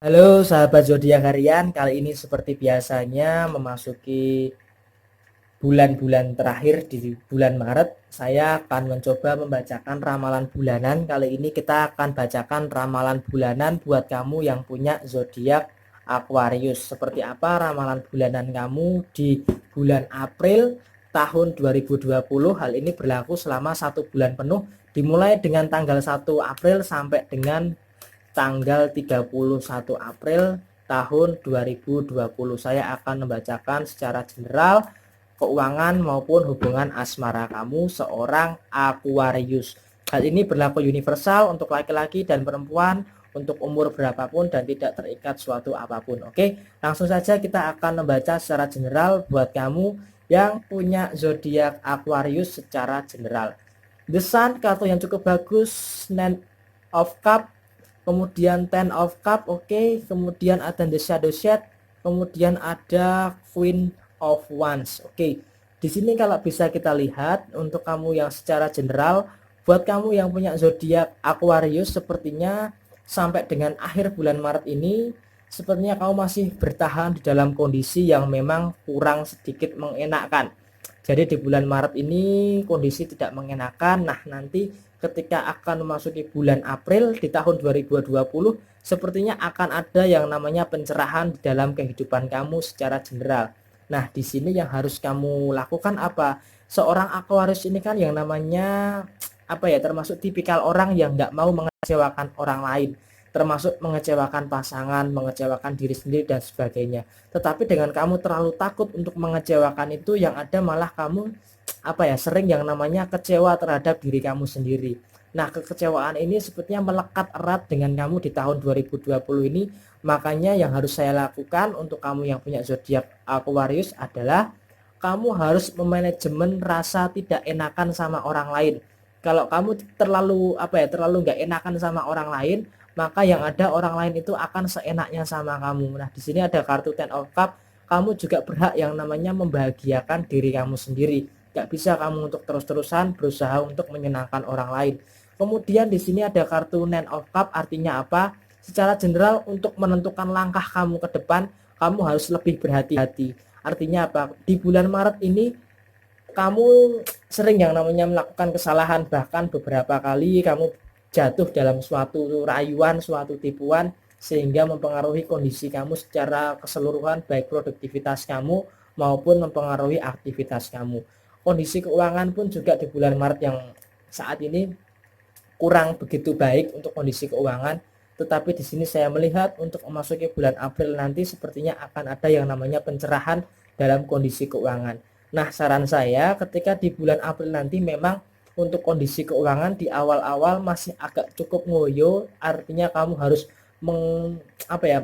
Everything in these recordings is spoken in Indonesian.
Halo sahabat zodiak harian, kali ini seperti biasanya memasuki bulan-bulan terakhir di bulan Maret, saya akan mencoba membacakan ramalan bulanan. Kali ini kita akan bacakan ramalan bulanan buat kamu yang punya zodiak Aquarius. Seperti apa ramalan bulanan kamu di bulan April tahun 2020? Hal ini berlaku selama 1 bulan penuh, dimulai dengan tanggal 1 April sampai dengan tanggal 31 April tahun 2020. Saya akan membacakan secara general keuangan maupun hubungan asmara kamu seorang Aquarius. Hal ini berlaku universal untuk laki-laki dan perempuan, untuk umur berapapun dan tidak terikat suatu apapun. Oke, langsung saja kita akan membaca secara general buat kamu yang punya zodiak Aquarius secara general. The Sun, kartu yang cukup bagus, Nine of Cup, kemudian Ten of Cup, oke. Kemudian ada The Shadow Set, kemudian ada Queen of Wands, oke. Di sini kalau bisa kita lihat untuk kamu yang secara general, buat kamu yang punya zodiak Aquarius, sepertinya sampai dengan akhir bulan Maret ini sepertinya kamu masih bertahan di dalam kondisi yang memang kurang sedikit mengenakan. Jadi di bulan Maret ini kondisi tidak mengenakan. Nah, nanti ketika akan memasuki bulan April di tahun 2020, sepertinya akan ada yang namanya pencerahan di dalam kehidupan kamu secara general. Nah, di sini yang harus kamu lakukan apa? Seorang Aquarius ini kan yang namanya apa ya, termasuk tipikal orang yang nggak mau mengecewakan orang lain, termasuk mengecewakan pasangan, mengecewakan diri sendiri dan sebagainya. Tetapi dengan kamu terlalu takut untuk mengecewakan itu, yang ada malah kamu apa ya, sering yang namanya kecewa terhadap diri kamu sendiri. Nah, kekecewaan ini sepertinya melekat erat dengan kamu di tahun 2020 ini. Makanya yang harus saya lakukan untuk kamu yang punya zodiak Aquarius adalah kamu harus memanajemen rasa tidak enakan sama orang lain. Kalau kamu terlalu apa ya, terlalu nggak enakan sama orang lain, maka yang ada orang lain itu akan seenaknya sama kamu. Nah, di sini ada kartu Ten of Cup. Kamu juga berhak yang namanya membahagiakan diri kamu sendiri. Gak bisa kamu untuk terus-terusan berusaha untuk menyenangkan orang lain. Kemudian di sini ada kartu Nine of Cup, artinya apa? Secara general untuk menentukan langkah kamu ke depan, kamu harus lebih berhati-hati. Artinya apa? Di bulan Maret ini kamu sering yang namanya melakukan kesalahan, bahkan beberapa kali kamu jatuh dalam suatu rayuan, suatu tipuan, sehingga mempengaruhi kondisi kamu secara keseluruhan, baik produktivitas kamu maupun mempengaruhi aktivitas kamu. Kondisi keuangan pun juga di bulan Maret yang saat ini kurang begitu baik untuk kondisi keuangan, tetapi di sini saya melihat untuk memasuki bulan April nanti sepertinya akan ada yang namanya pencerahan dalam kondisi keuangan. Nah, saran saya ketika di bulan April nanti memang untuk kondisi keuangan di awal-awal masih agak cukup ngoyo, artinya kamu harus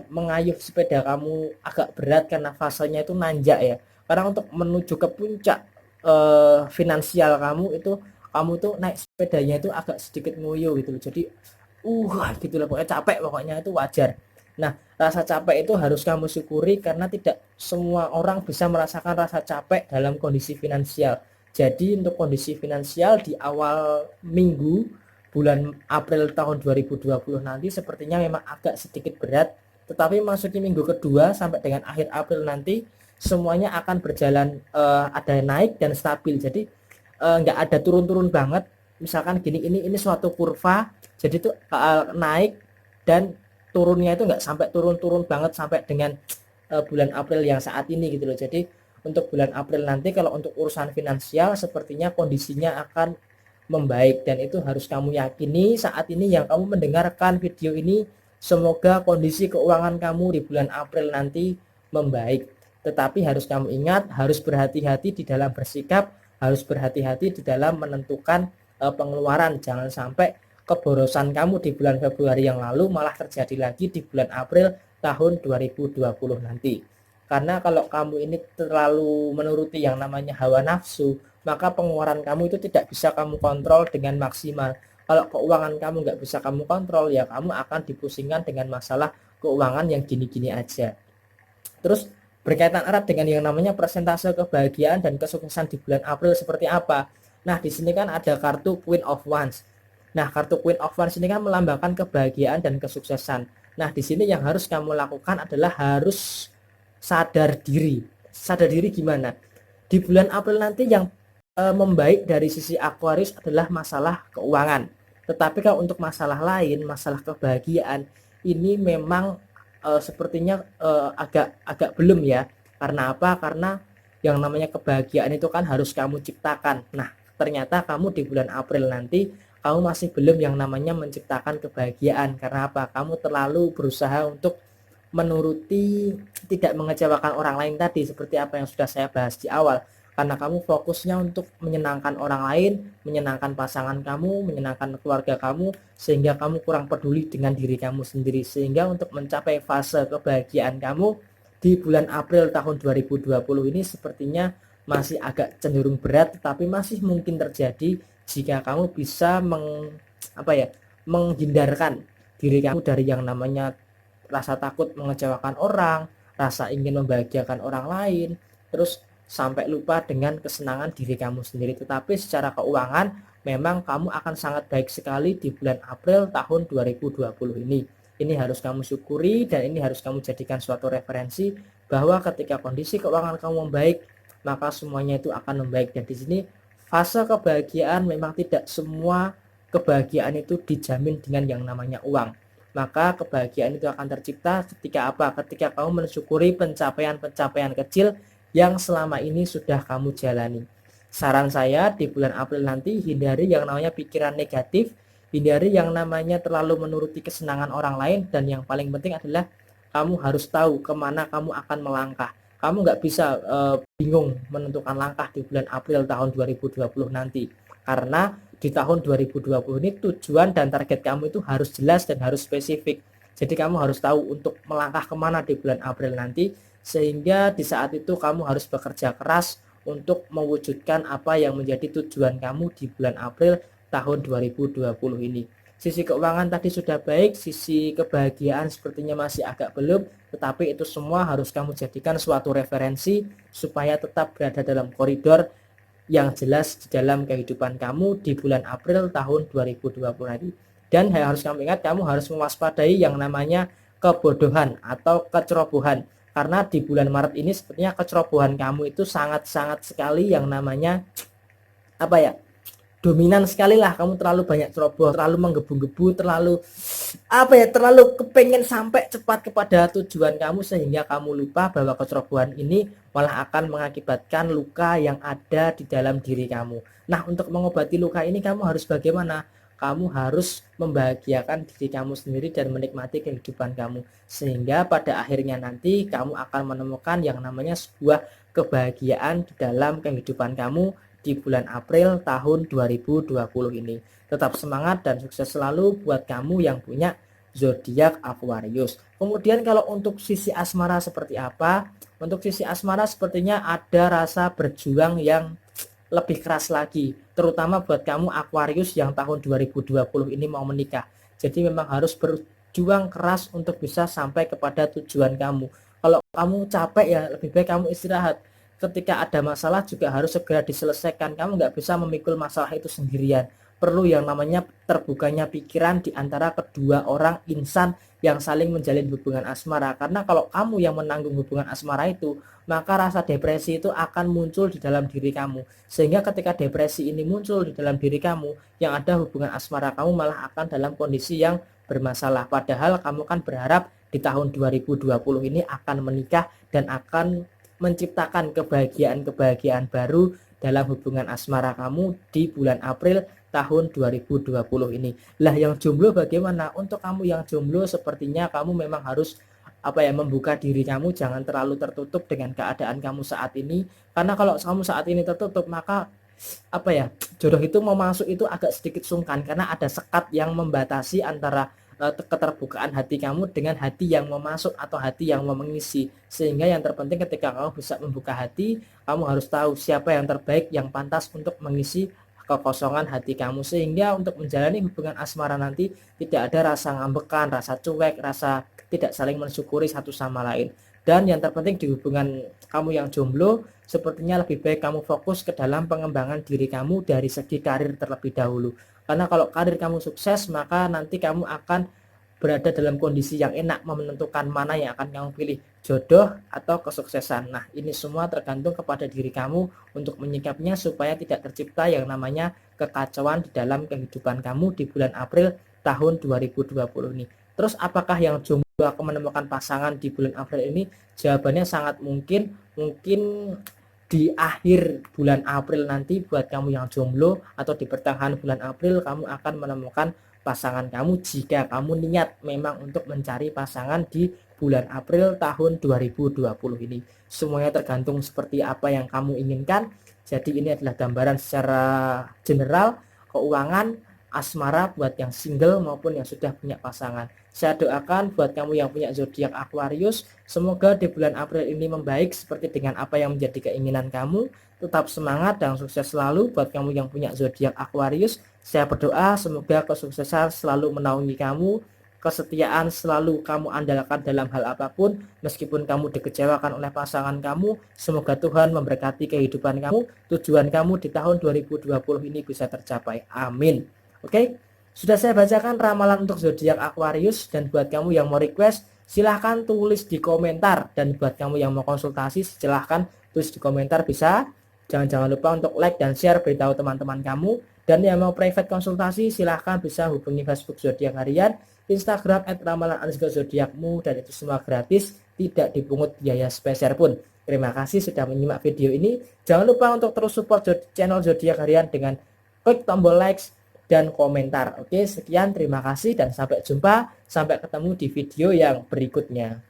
mengayuh sepeda kamu agak berat karena fasenya itu nanjak ya. Karena untuk menuju ke puncak finansial kamu itu, kamu tuh naik sepedanya itu agak sedikit ngoyo gitu loh. Jadi gitu loh, pokoknya capek, pokoknya itu wajar. Nah, rasa capek itu harus kamu syukuri karena tidak semua orang bisa merasakan rasa capek dalam kondisi finansial. Jadi untuk kondisi finansial di awal minggu bulan April tahun 2020 nanti sepertinya memang agak sedikit berat, tetapi masuki minggu kedua sampai dengan akhir April nanti semuanya akan berjalan ada naik dan stabil. Jadi nggak ada turun-turun banget. Misalkan gini, ini suatu kurva, jadi itu naik dan turunnya itu nggak sampai turun-turun banget sampai dengan bulan April yang saat ini gitu loh. Jadi untuk bulan April nanti kalau untuk urusan finansial sepertinya kondisinya akan membaik, dan itu harus kamu yakini saat ini yang kamu mendengarkan video ini. Semoga kondisi keuangan kamu di bulan April nanti membaik. Tetapi harus kamu ingat, harus berhati-hati di dalam bersikap, harus berhati-hati di dalam menentukan pengeluaran. Jangan sampai keborosan kamu di bulan Februari yang lalu malah terjadi lagi di bulan April tahun 2020 nanti. Karena kalau kamu ini terlalu menuruti yang namanya hawa nafsu, maka pengeluaran kamu itu tidak bisa kamu kontrol dengan maksimal. Kalau keuangan kamu nggak bisa kamu kontrol, ya kamu akan dipusingkan dengan masalah keuangan yang gini-gini aja. Terus berkaitan erat dengan yang namanya persentase kebahagiaan dan kesuksesan di bulan April seperti apa. Nah, di sini kan ada kartu Queen of Wands. Nah, kartu Queen of Wands ini kan melambangkan kebahagiaan dan kesuksesan. Nah, di sini yang harus kamu lakukan adalah harus sadar diri. Sadar diri gimana? Di bulan April nanti yang membaik dari sisi Aquarius adalah masalah keuangan. Tetapi kalau untuk masalah lain, masalah kebahagiaan, ini memang sepertinya agak belum ya. Karena apa? Karena yang namanya kebahagiaan itu kan harus kamu ciptakan. Nah, ternyata kamu di bulan April nanti kamu masih belum yang namanya menciptakan kebahagiaan. Karena apa? Kamu terlalu berusaha untuk menuruti, tidak mengecewakan orang lain tadi, seperti apa yang sudah saya bahas di awal. Karena kamu fokusnya untuk menyenangkan orang lain, menyenangkan pasangan kamu, menyenangkan keluarga kamu, sehingga kamu kurang peduli dengan diri kamu sendiri. Sehingga untuk mencapai fase kebahagiaan kamu di bulan April tahun 2020 ini sepertinya masih agak cenderung berat, tetapi masih mungkin terjadi jika kamu bisa menghindarkan diri kamu dari yang namanya rasa takut mengecewakan orang, rasa ingin membahagiakan orang lain, terus sampai lupa dengan kesenangan diri kamu sendiri. Tetapi secara keuangan memang kamu akan sangat baik sekali di bulan April tahun 2020 ini. Ini harus kamu syukuri dan ini harus kamu jadikan suatu referensi bahwa ketika kondisi keuangan kamu membaik, maka semuanya itu akan membaik. Dan di sini fase kebahagiaan memang tidak semua kebahagiaan itu dijamin dengan yang namanya uang. Maka kebahagiaan itu akan tercipta ketika apa? Ketika kamu mensyukuri pencapaian-pencapaian kecil yang selama ini sudah kamu jalani. Saran saya di bulan April nanti, hindari yang namanya pikiran negatif, hindari yang namanya terlalu menuruti kesenangan orang lain, dan yang paling penting adalah kamu harus tahu kemana kamu akan melangkah. Kamu nggak bisa bingung menentukan langkah di bulan April tahun 2020 nanti, karena di tahun 2020 ini tujuan dan target kamu itu harus jelas dan harus spesifik. Jadi kamu harus tahu untuk melangkah kemana di bulan April nanti, sehingga di saat itu kamu harus bekerja keras untuk mewujudkan apa yang menjadi tujuan kamu di bulan April tahun 2020 ini. Sisi keuangan tadi sudah baik, sisi kebahagiaan sepertinya masih agak belum, tetapi itu semua harus kamu jadikan suatu referensi supaya tetap berada dalam koridor yang jelas di dalam kehidupan kamu di bulan April tahun 2020 nanti. Dan yang harus kamu ingat, kamu harus mewaspadai yang namanya kebodohan atau kecerobohan. Karena di bulan Maret ini sepertinya kecerobohan kamu itu sangat-sangat sekali yang namanya dominan sekali lah. Kamu terlalu banyak ceroboh, terlalu menggebu-gebu, terlalu kepengen sampai cepat kepada tujuan kamu, sehingga kamu lupa bahwa kecerobohan ini malah akan mengakibatkan luka yang ada di dalam diri kamu. Nah, untuk mengobati luka ini kamu harus bagaimana? Kamu harus membahagiakan diri kamu sendiri dan menikmati kehidupan kamu, sehingga pada akhirnya nanti kamu akan menemukan yang namanya sebuah kebahagiaan di dalam kehidupan kamu di bulan April tahun 2020 ini. Tetap semangat dan sukses selalu buat kamu yang punya zodiak Aquarius. Kemudian kalau untuk sisi asmara seperti apa? Untuk sisi asmara sepertinya ada rasa berjuang yang lebih keras lagi, terutama buat kamu Aquarius yang tahun 2020 ini mau menikah. Jadi memang harus berjuang keras untuk bisa sampai kepada tujuan kamu. Kalau kamu capek ya lebih baik kamu istirahat. Ketika ada masalah juga harus segera diselesaikan. Kamu nggak bisa memikul masalah itu sendirian. Perlu yang namanya terbukanya pikiran di antara kedua orang insan yang saling menjalin hubungan asmara. Karena kalau kamu yang menanggung hubungan asmara itu, maka rasa depresi itu akan muncul di dalam diri kamu. Sehingga ketika depresi ini muncul di dalam diri kamu, yang ada hubungan asmara kamu malah akan dalam kondisi yang bermasalah. Padahal kamu kan berharap di tahun 2020 ini akan menikah dan akan menciptakan kebahagiaan-kebahagiaan baru dalam hubungan asmara kamu di bulan April tahun 2020 ini. Lah yang jomblo bagaimana? Untuk kamu yang jomblo sepertinya kamu memang harus membuka diri kamu, jangan terlalu tertutup dengan keadaan kamu saat ini. Karena kalau kamu saat ini tertutup, maka jodoh itu mau masuk itu agak sedikit sungkan, karena ada sekat yang membatasi antara keterbukaan hati kamu dengan hati yang mau masuk atau hati yang mau mengisi. Sehingga yang terpenting ketika kamu bisa membuka hati, kamu harus tahu siapa yang terbaik yang pantas untuk mengisi kekosongan hati kamu, sehingga untuk menjalani hubungan asmara nanti tidak ada rasa ngambekan, rasa cuek, rasa tidak saling mensyukuri satu sama lain. Dan yang terpenting di hubungan kamu yang jomblo, sepertinya lebih baik kamu fokus ke dalam pengembangan diri kamu dari segi karir terlebih dahulu. Karena kalau karir kamu sukses, maka nanti kamu akan berada dalam kondisi yang enak, menentukan mana yang akan kamu pilih, jodoh atau kesuksesan. Nah, ini semua tergantung kepada diri kamu untuk menyikapinya supaya tidak tercipta yang namanya kekacauan di dalam kehidupan kamu di bulan April tahun 2020 ini. Terus apakah yang jomblo akan menemukan pasangan di bulan April ini? Jawabannya sangat mungkin di akhir bulan April nanti buat kamu yang jomblo, atau di pertengahan bulan April kamu akan menemukan pasangan kamu jika kamu niat memang untuk mencari pasangan di bulan April tahun 2020 ini. Semuanya tergantung seperti apa yang kamu inginkan. Jadi ini adalah gambaran secara general keuangan asmara buat yang single maupun yang sudah punya pasangan. Saya doakan buat kamu yang punya zodiak Aquarius, semoga di bulan April ini membaik seperti dengan apa yang menjadi keinginan kamu. Tetap semangat dan sukses selalu buat kamu yang punya zodiak Aquarius. Saya berdoa semoga kesuksesan selalu menaungi kamu, kesetiaan selalu kamu andalkan dalam hal apapun, meskipun kamu dikecewakan oleh pasangan kamu. Semoga Tuhan memberkati kehidupan kamu, tujuan kamu di tahun 2020 ini bisa tercapai. Amin. Oke, sudah saya bacakan ramalan untuk zodiak Aquarius, dan buat kamu yang mau request silahkan tulis di komentar, dan buat kamu yang mau konsultasi silahkan tulis di komentar bisa. Jangan lupa untuk like dan share, beritahu teman-teman kamu. Dan yang mau private konsultasi silahkan bisa hubungi Facebook Zodiak Harian, Instagram @ramalan_zodiakmu, dan itu semua gratis, tidak dipungut biaya sepeser pun. Terima kasih sudah menyimak video ini. Jangan lupa untuk terus support channel Zodiak Harian dengan klik tombol likes dan komentar. Oke, sekian, terima kasih dan sampai jumpa, sampai ketemu di video yang berikutnya.